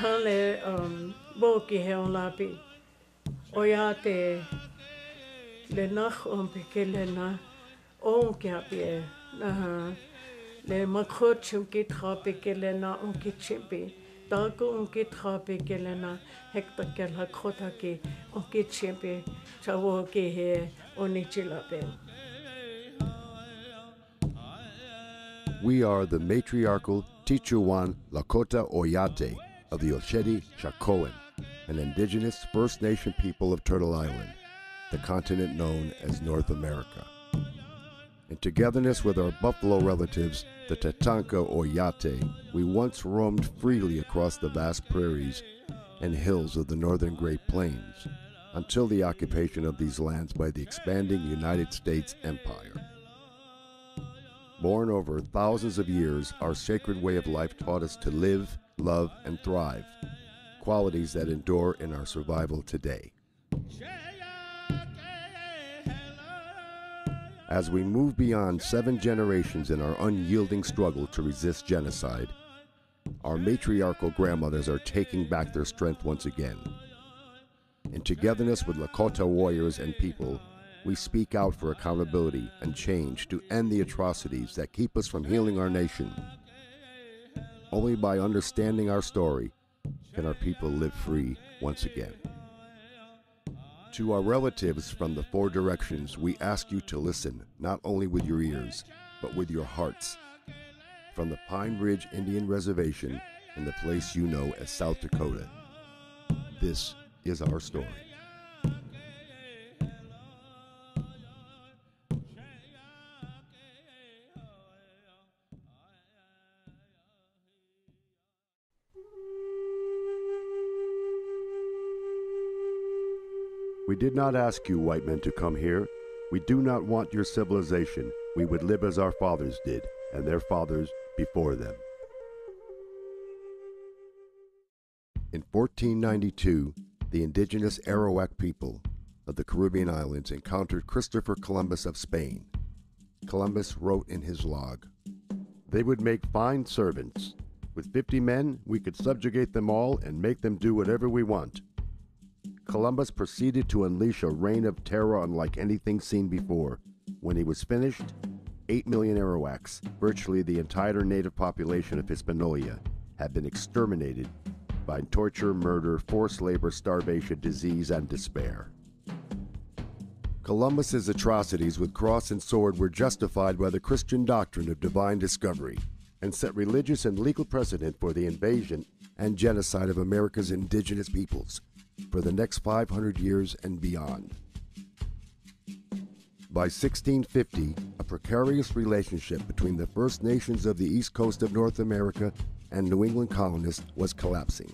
hale boki he on lapi. Oyate le nach on pekele na on kiapi na le makhochum kitra pekele na on kichipi. Dago on kitra pekele na hekta kel hakrota ki on kichipi chawo ki he onichilape. We are the matriarchal Tichuan Lakota Oyate of the Oshedi Shakoan, an indigenous First Nation people of Turtle Island, the continent known as North America. In togetherness with our buffalo relatives, the Tatanka Oyate, we once roamed freely across the vast prairies and hills of the northern Great Plains until the occupation of these lands by the expanding United States Empire. Born over thousands of years, our sacred way of life taught us to live, love, and thrive, qualities that endure in our survival today. As we move beyond 7 generations in our unyielding struggle to resist genocide, our matriarchal grandmothers are taking back their strength once again. In togetherness with Lakota warriors and people, we speak out for accountability and change to end the atrocities that keep us from healing our nation. Only by understanding our story can our people live free once again. To our relatives from the 4 directions, we ask you to listen not only with your ears, but with your hearts. From the Pine Ridge Indian Reservation in the place you know as South Dakota, this is our story. We did not ask you white men to come here. We do not want your civilization. We would live as our fathers did, and their fathers before them. In 1492, the indigenous Arawak people of the Caribbean islands encountered Christopher Columbus of Spain. Columbus wrote in his log, "They would make fine servants. With 50 men, we could subjugate them all and make them do whatever we want." Columbus proceeded to unleash a reign of terror unlike anything seen before. When he was finished, 8 million Arawaks, virtually the entire native population of Hispaniola, had been exterminated by torture, murder, forced labor, starvation, disease, and despair. Columbus's atrocities with cross and sword were justified by the Christian doctrine of divine discovery and set religious and legal precedent for the invasion and genocide of America's indigenous peoples for the next 500 years and beyond. By 1650, a precarious relationship between the First Nations of the east coast of North America and New England colonists was collapsing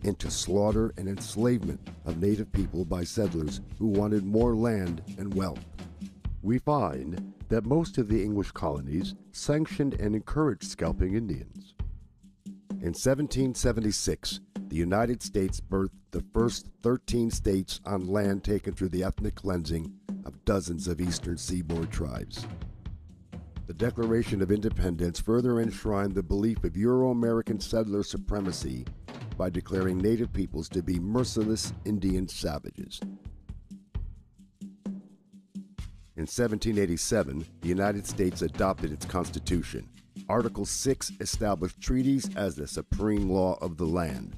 into slaughter and enslavement of native people by settlers who wanted more land and wealth. We find that most of the English colonies sanctioned and encouraged scalping Indians. In 1776, the United States birthed the first 13 states on land taken through the ethnic cleansing of dozens of eastern seaboard tribes. The Declaration of Independence further enshrined the belief of Euro-American settler supremacy by declaring native peoples to be merciless Indian savages. In 1787, the United States adopted its Constitution. Article 6 established treaties as the supreme law of the land.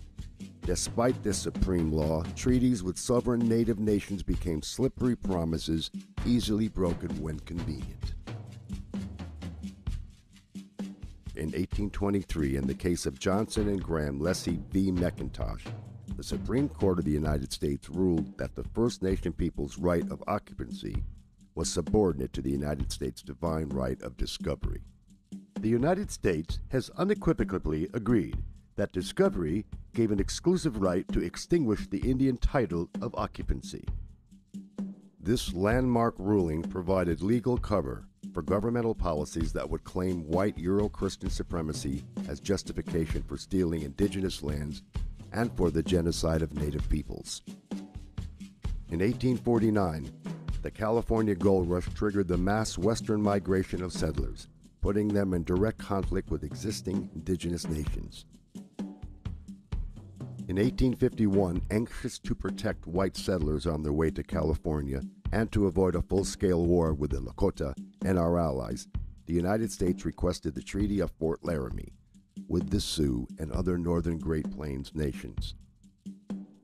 Despite this supreme law, treaties with sovereign native nations became slippery promises, easily broken when convenient. In 1823, in the case of Johnson and Graham Lessee v. McIntosh, the Supreme Court of the United States ruled that the First Nation people's right of occupancy was subordinate to the United States' divine right of discovery. The United States has unequivocally agreed that discovery gave an exclusive right to extinguish the Indian title of occupancy. This landmark ruling provided legal cover for governmental policies that would claim white Euro-Christian supremacy as justification for stealing indigenous lands and for the genocide of native peoples. In 1849, the California gold rush triggered the mass western migration of settlers, putting them in direct conflict with existing indigenous nations. In 1851, anxious to protect white settlers on their way to California and to avoid a full-scale war with the Lakota and our allies, the United States requested the Treaty of Fort Laramie with the Sioux and other northern Great Plains nations.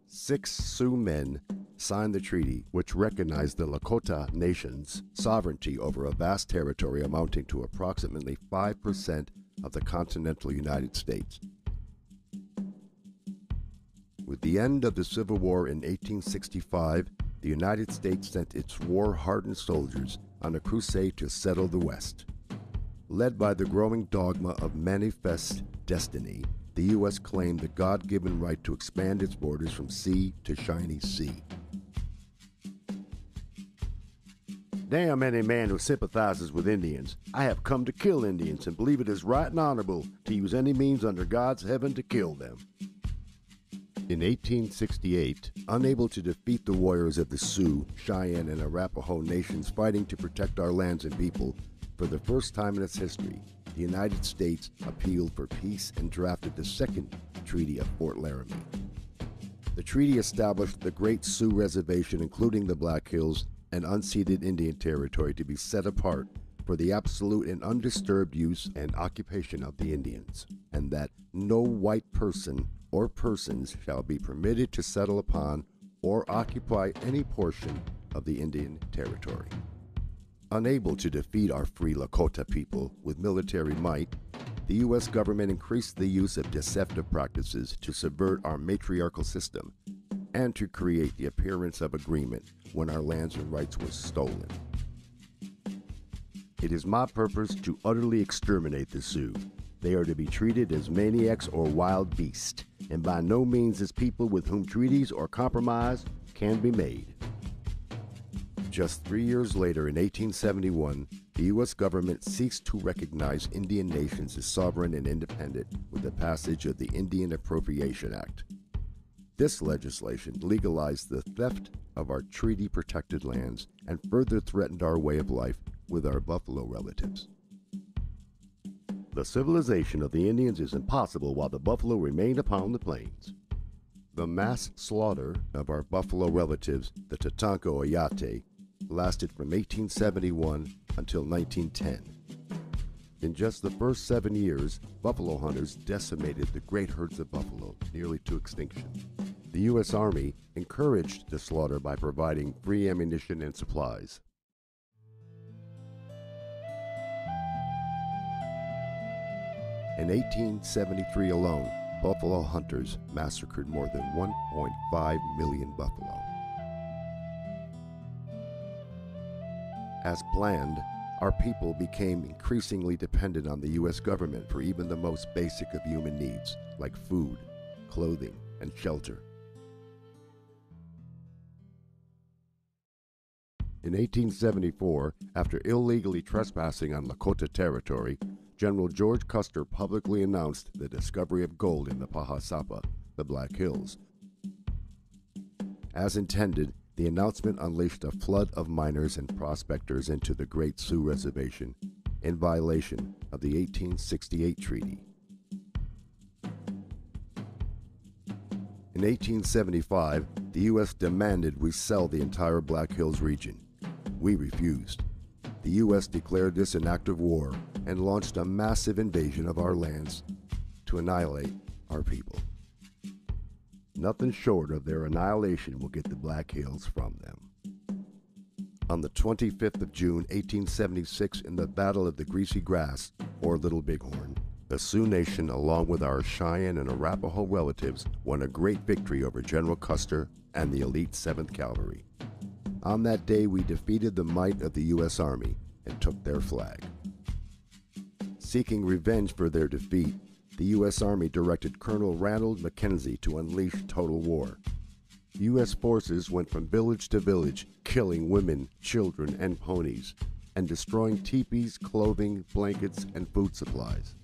6 Sioux men signed the treaty, which recognized the Lakota Nation's sovereignty over a vast territory amounting to approximately 5% of the continental United States. With the end of the Civil War in 1865, the United States sent its war-hardened soldiers on a crusade to settle the West. Led by the growing dogma of manifest destiny, the U.S. claimed the God-given right to expand its borders from sea to shiny sea. Damn any man who sympathizes with Indians. I have come to kill Indians and believe it is right and honorable to use any means under God's heaven to kill them. In 1868, unable to defeat the warriors of the Sioux, Cheyenne, and Arapaho nations fighting to protect our lands and people, for the first time in its history, the United States appealed for peace and drafted the Second Treaty of Fort Laramie. The treaty established the Great Sioux Reservation, including the Black Hills, and unceded Indian Territory, to be set apart for the absolute and undisturbed use and occupation of the Indians, and that no white person or persons shall be permitted to settle upon or occupy any portion of the Indian Territory. Unable to defeat our free Lakota people with military might, the U.S. government increased the use of deceptive practices to subvert our matriarchal system and to create the appearance of agreement when our lands and rights were stolen. It is my purpose to utterly exterminate the Sioux. They are to be treated as maniacs or wild beasts, and by no means as people with whom treaties or compromise can be made. Just 3 years later, in 1871, the U.S. government ceased to recognize Indian nations as sovereign and independent with the passage of the Indian Appropriation Act. This legislation legalized the theft of our treaty-protected lands and further threatened our way of life with our buffalo relatives. The civilization of the Indians is impossible while the buffalo remain upon the plains. The mass slaughter of our buffalo relatives, the Tatanka Oyate, lasted from 1871 until 1910. In just the first 7 years, buffalo hunters decimated the great herds of buffalo nearly to extinction. The U.S. Army encouraged the slaughter by providing free ammunition and supplies. In 1873 alone, buffalo hunters massacred more than 1.5 million buffalo. As planned, our people became increasingly dependent on the U.S. government for even the most basic of human needs, like food, clothing, and shelter. In 1874, after illegally trespassing on Lakota territory, General George Custer publicly announced the discovery of gold in the Pahasapa, the Black Hills. As intended, the announcement unleashed a flood of miners and prospectors into the Great Sioux Reservation in violation of the 1868 treaty. In 1875, the U.S. demanded we sell the entire Black Hills region. We refused. The U.S. declared this an act of war and launched a massive invasion of our lands to annihilate our people. Nothing short of their annihilation will get the Black Hills from them. On the 25th of June, 1876, in the Battle of the Greasy Grass, or Little Bighorn, the Sioux Nation, along with our Cheyenne and Arapaho relatives, won a great victory over General Custer and the elite 7th Cavalry. On that day, we defeated the might of the U.S. Army and took their flag. Seeking revenge for their defeat, the U.S. Army directed Colonel Ranald Mackenzie to unleash total war. U.S. forces went from village to village, killing women, children, and ponies, and destroying teepees, clothing, blankets, and food supplies.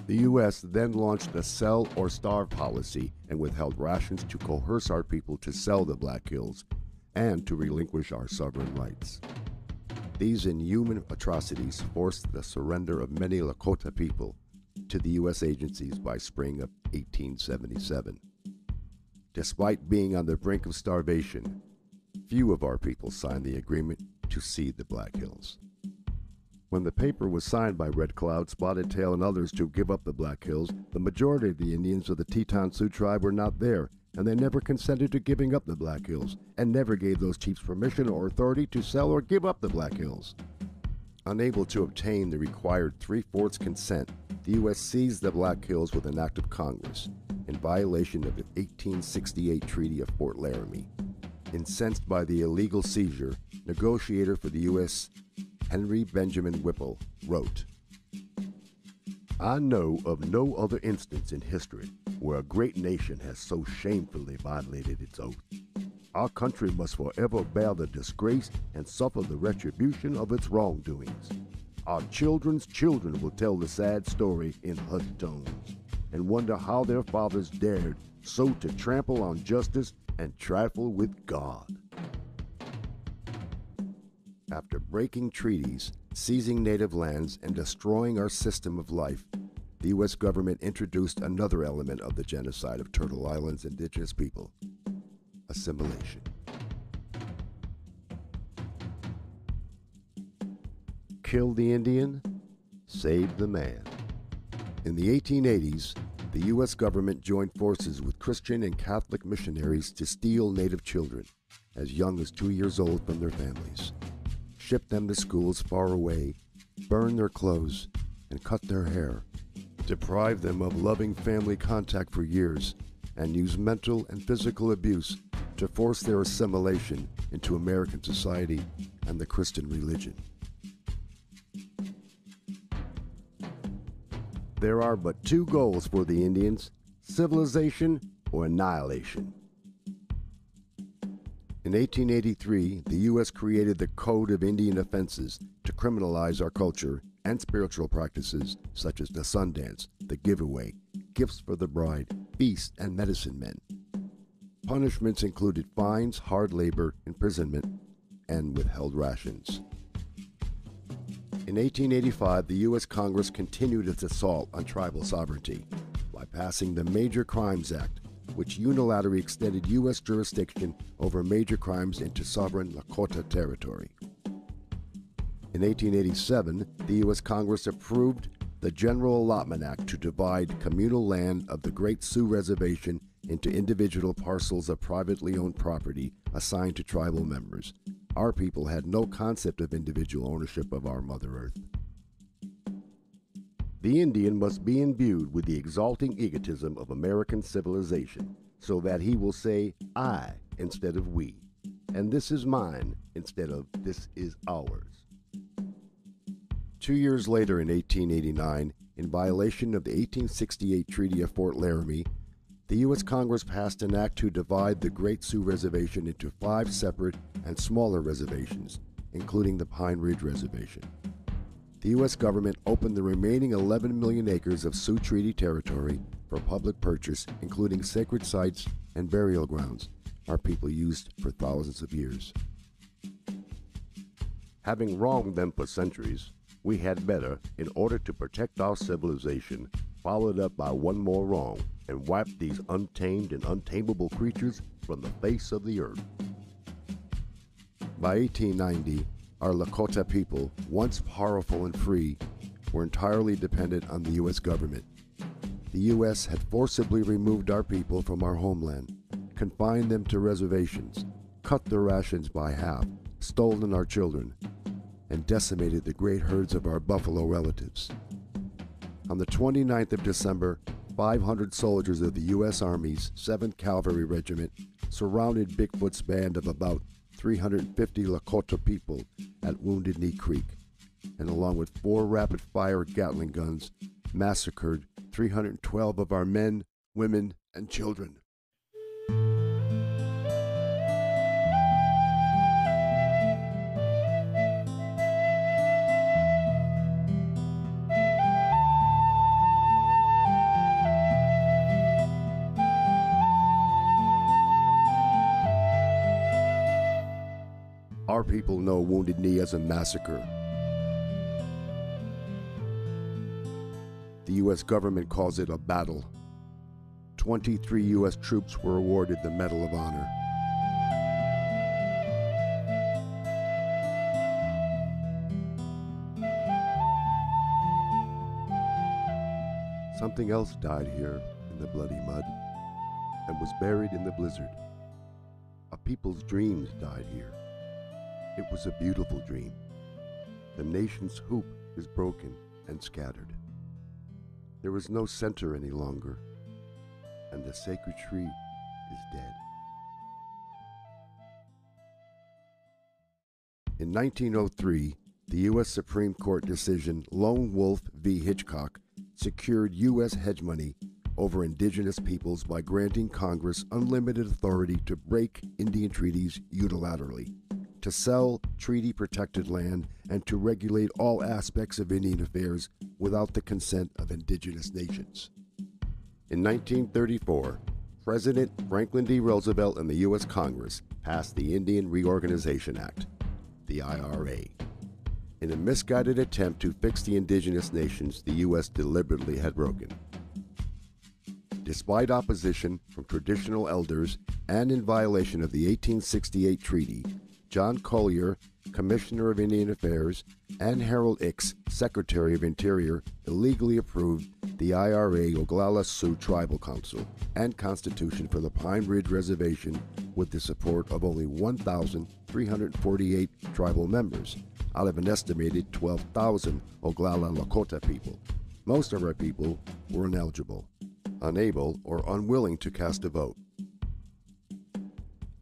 The U.S. then launched a sell or starve policy and withheld rations to coerce our people to sell the Black Hills and to relinquish our sovereign rights. These inhuman atrocities forced the surrender of many Lakota people to the U.S. agencies by spring of 1877. Despite being on the brink of starvation, few of our people signed the agreement to cede the Black Hills. When the paper was signed by Red Cloud, Spotted Tail, and others to give up the Black Hills, the majority of the Indians of the Teton Sioux tribe were not there, and they never consented to giving up the Black Hills, and never gave those chiefs permission or authority to sell or give up the Black Hills. Unable to obtain the required 3/4 consent, the U.S. seized the Black Hills with an act of Congress, in violation of the 1868 Treaty of Fort Laramie. Incensed by the illegal seizure, negotiator for the U.S. Henry Benjamin Whipple wrote, "I know of no other instance in history where a great nation has so shamefully violated its oath. Our country must forever bear the disgrace and suffer the retribution of its wrongdoings. Our children's children will tell the sad story in hushed tones, and wonder how their fathers dared so to trample on justice and trifle with God." After breaking treaties, seizing native lands, and destroying our system of life, the U.S. government introduced another element of the genocide of Turtle Island's indigenous people: assimilation. Kill the Indian, save the man. In the 1880s, the U.S. government joined forces with Christian and Catholic missionaries to steal native children, as young as 2 years old, from their families, ship them to schools far away, burn their clothes, and cut their hair, deprive them of loving family contact for years, and use mental and physical abuse to force their assimilation into American society and the Christian religion. There are but two goals for the Indians: civilization or annihilation. In 1883, the U.S. created the Code of Indian Offenses to criminalize our culture and spiritual practices such as the sun dance, the giveaway, gifts for the bride, feast, and medicine men. Punishments included fines, hard labor, imprisonment, and withheld rations. In 1885, the U.S. Congress continued its assault on tribal sovereignty by passing the Major Crimes Act, which unilaterally extended U.S. jurisdiction over major crimes into sovereign Lakota territory. In 1887, the U.S. Congress approved the General Allotment Act to divide communal land of the Great Sioux Reservation into individual parcels of privately owned property assigned to tribal members. Our people had no concept of individual ownership of our Mother Earth. The Indian must be imbued with the exalting egotism of American civilization, so that he will say "I" instead of "we," and "this is mine" instead of "this is ours." 2 years later, in 1889, in violation of the 1868 Treaty of Fort Laramie, the U.S. Congress passed an act to divide the Great Sioux Reservation into 5 separate and smaller reservations, including the Pine Ridge Reservation. The U.S. government opened the remaining 11 million acres of Sioux Treaty territory for public purchase, including sacred sites and burial grounds our people used for thousands of years. Having wronged them for centuries, we had better, in order to protect our civilization, follow it up by one more wrong and wipe these untamed and untamable creatures from the face of the earth. By 1890, our Lakota people, once powerful and free, were entirely dependent on the U.S. government. The U.S. had forcibly removed our people from our homeland, confined them to reservations, cut their rations by half, stolen our children, and decimated the great herds of our buffalo relatives. On the 29th of December, 500 soldiers of the U.S. Army's 7th Cavalry Regiment surrounded Bigfoot's band of about 350 Lakota people at Wounded Knee Creek, and along with 4 rapid-fire Gatling guns, massacred 312 of our men, women, and children. Our people know Wounded Knee as a massacre. The U.S. government calls it a battle. 23 U.S. troops were awarded the Medal of Honor. Something else died here in the bloody mud and was buried in the blizzard. A people's dreams died here. It was a beautiful dream. The nation's hoop is broken and scattered. There is no center any longer, and the sacred tree is dead. In 1903, the U.S. Supreme Court decision Lone Wolf v. Hitchcock secured U.S. hegemony over indigenous peoples by granting Congress unlimited authority to break Indian treaties unilaterally, to sell treaty-protected land, and to regulate all aspects of Indian affairs without the consent of indigenous nations. In 1934, President Franklin D. Roosevelt and the U.S. Congress passed the Indian Reorganization Act, the IRA. In a misguided attempt to fix the indigenous nations the U.S. deliberately had broken. Despite opposition from traditional elders and in violation of the 1868 treaty, John Collier, Commissioner of Indian Affairs, and Harold Ickes, Secretary of Interior, illegally approved the IRA Oglala Sioux Tribal Council and Constitution for the Pine Ridge Reservation with the support of only 1,348 tribal members out of an estimated 12,000 Oglala Lakota people. Most of our people were ineligible, unable, or unwilling to cast a vote.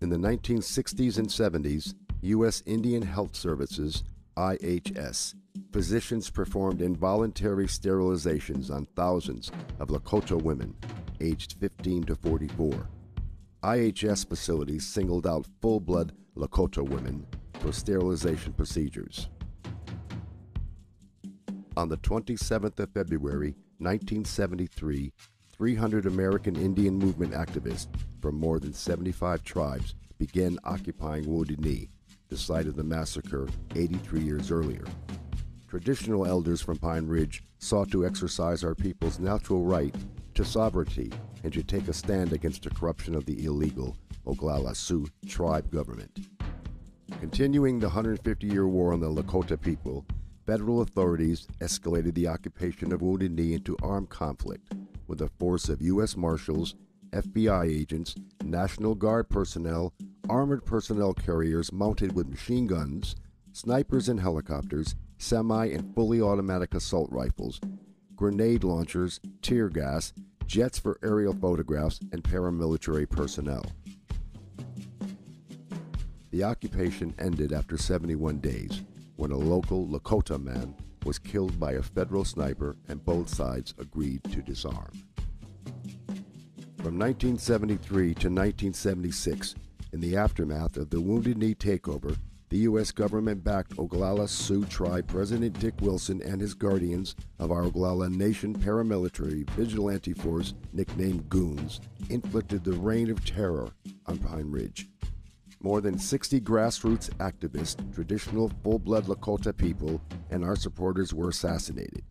In the 1960s and 70s, U.S. Indian Health Services, IHS, physicians performed involuntary sterilizations on thousands of Lakota women aged 15 to 44. IHS facilities singled out full-blood Lakota women for sterilization procedures. On the 27th of February, 1973, 300 American Indian Movement activists from more than 75 tribes began occupying Wounded Knee, the site of the massacre 83 years earlier. Traditional elders from Pine Ridge sought to exercise our people's natural right to sovereignty and to take a stand against the corruption of the illegal Oglala Sioux tribe government. Continuing the 150-year war on the Lakota people, federal authorities escalated the occupation of Wounded Knee into armed conflict with a force of U.S. Marshals, FBI agents, National Guard personnel, armored personnel carriers mounted with machine guns, snipers and helicopters, semi and fully automatic assault rifles, grenade launchers, tear gas, jets for aerial photographs, and paramilitary personnel. The occupation ended after 71 days, when a local Lakota man was killed by a federal sniper and both sides agreed to disarm. From 1973 to 1976, in the aftermath of the Wounded Knee takeover, the U.S. government-backed Oglala Sioux Tribe President Dick Wilson and his guardians of our Oglala Nation paramilitary vigilante force, nicknamed Goons, inflicted the reign of terror on Pine Ridge. More than 60 grassroots activists, traditional full-blood Lakota people, and our supporters were assassinated.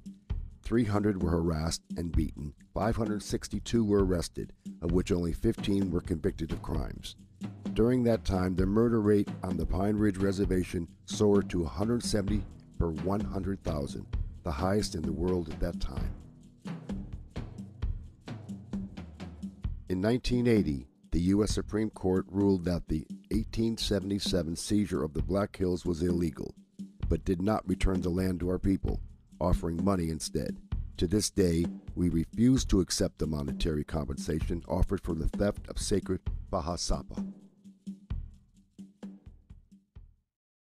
300 were harassed and beaten, 562 were arrested, of which only 15 were convicted of crimes. During that time, the murder rate on the Pine Ridge Reservation soared to 170 per 100,000, the highest in the world at that time. In 1980, the U.S. Supreme Court ruled that the 1877 seizure of the Black Hills was illegal, but did not return the land to our people, offering money instead. To this day, we refuse to accept the monetary compensation offered for the theft of sacred Bahasapa.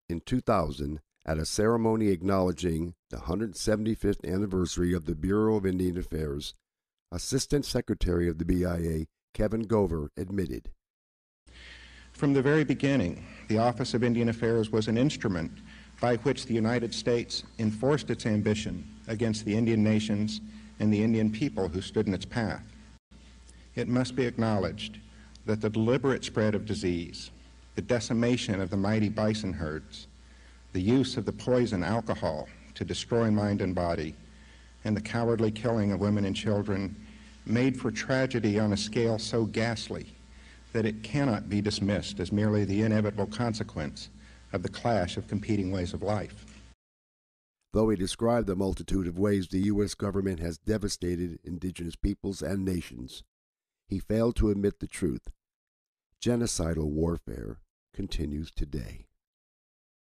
In 2000, at a ceremony acknowledging the 175th anniversary of the Bureau of Indian Affairs, Assistant Secretary of the BIA, Kevin Gover, admitted, "From the very beginning, the Office of Indian Affairs was an instrument by which the United States enforced its ambition against the Indian nations and the Indian people who stood in its path. It must be acknowledged that the deliberate spread of disease, the decimation of the mighty bison herds, the use of the poison alcohol to destroy mind and body, and the cowardly killing of women and children made for tragedy on a scale so ghastly that it cannot be dismissed as merely the inevitable consequence of the clash of competing ways of life. Though he described the multitude of ways the U.S. government has devastated indigenous peoples and nations, he failed to admit the truth. Genocidal warfare continues today.